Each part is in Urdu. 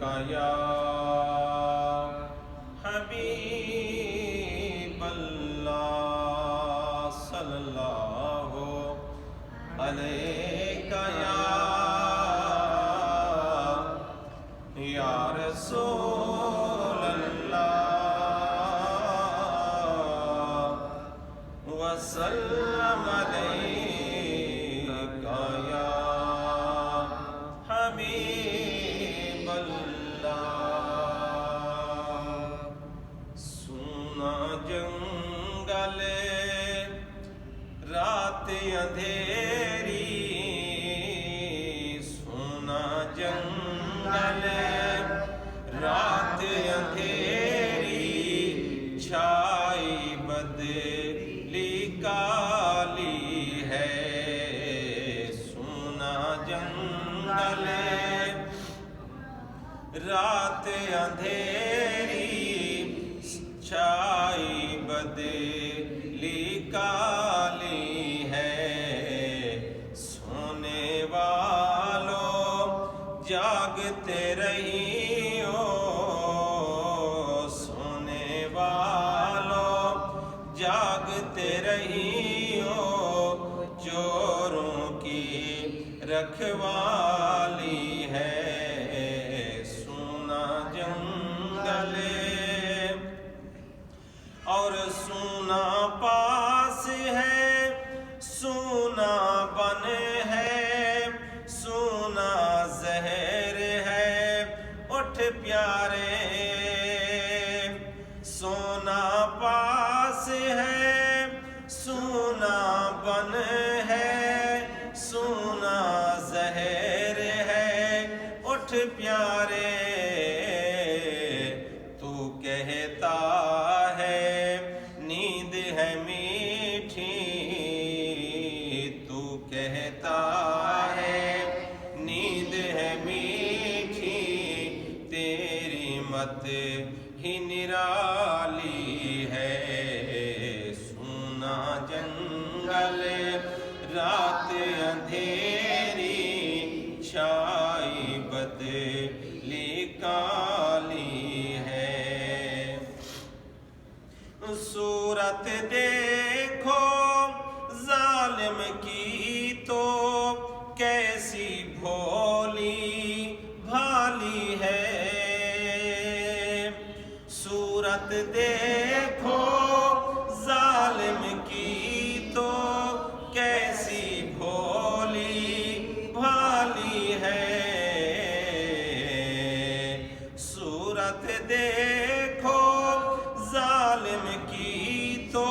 کا یا حبیب اللہ صلی اللہ علیہ یا رسول اللہ وسلم علیکہ یا حبیب اللہ سونا جنگل رات اندھیری سونا جنگل رات اندھیری چھائی بدلی کالی ہے سونا جنگل رات اندھیری چھائی بدلی کالی ہے سونے والوں جاگتے رہیو سونے والوں جاگتے رہیو چوروں کی رکھوالی ہے سونا جنگل اور سونا پاس ہے سونا بن ہے سونا زہر ہے اٹھ پیارے سونا پاس ہے سونا بن ہے سونا زہر ہے اٹھ پیارے تو کہتا ہے نیند ہے میٹھی تو کہتا ہے نیند ہے میٹھی تیری مت ہی نرالی ہے سونا جنگل رات اندھیری چھائی بدلی کالی ہے صورت دیکھو ظالم کی تو کیسی بھولی بھالی ہے صورت دیکھو ظالم کی تو کیسی بھولی بھالی ہے صورت دیکھو ظالم کی تو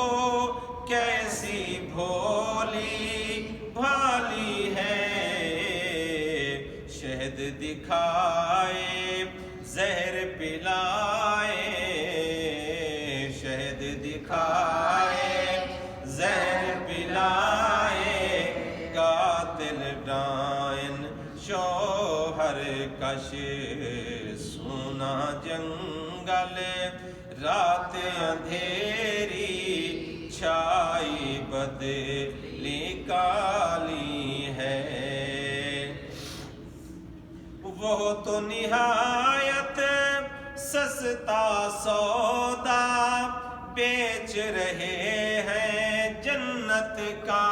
کیسی بھولی بھالی ہے شہد دکھائے زہر پلائے شہد دکھائے زہر پلائے قاتل ڈائن شوہر کش سونا جنگل رات اندھیری چھائی بدلی کالی ہے وہ تو نہایت سستا سودا بیچ رہے ہیں جنت کا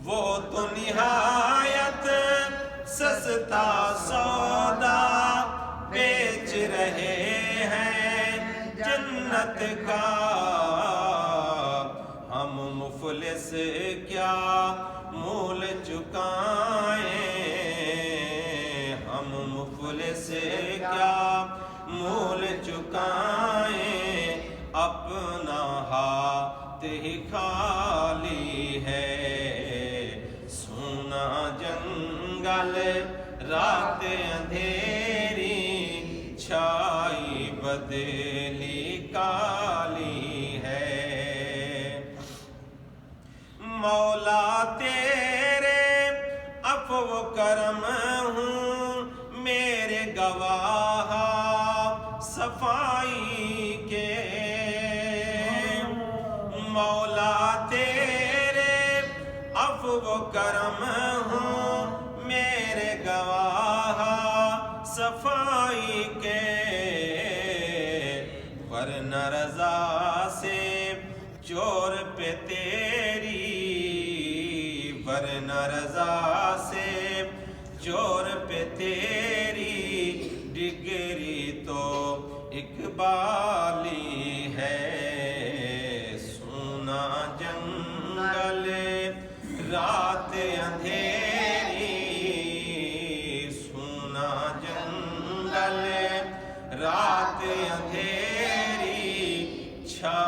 وہ تو نہایت سستا سودا بیچ رہے ہیں جنت کا ہم مفلس کیا مول چکائیں ہم مفلس کیا مول چکائیں اپنا ہاتھ ہی خالی ہے سونا جنگل رات اندھیری چھائی بدلی کالی ہے مولا تیرے عفو و کرم ہوں میرے گواہ صفائی کے مولا تیرے عفو و کرم ہوں میرے گواہ صفائی کے ورنہ رضا سے چور پہ تیری، ورنہ رضا سے چور پہ تیری ڈگری تو اقبالی ہے۔ سونا جنگل رات اندھیری، سونا جنگل رات اندھیری چھا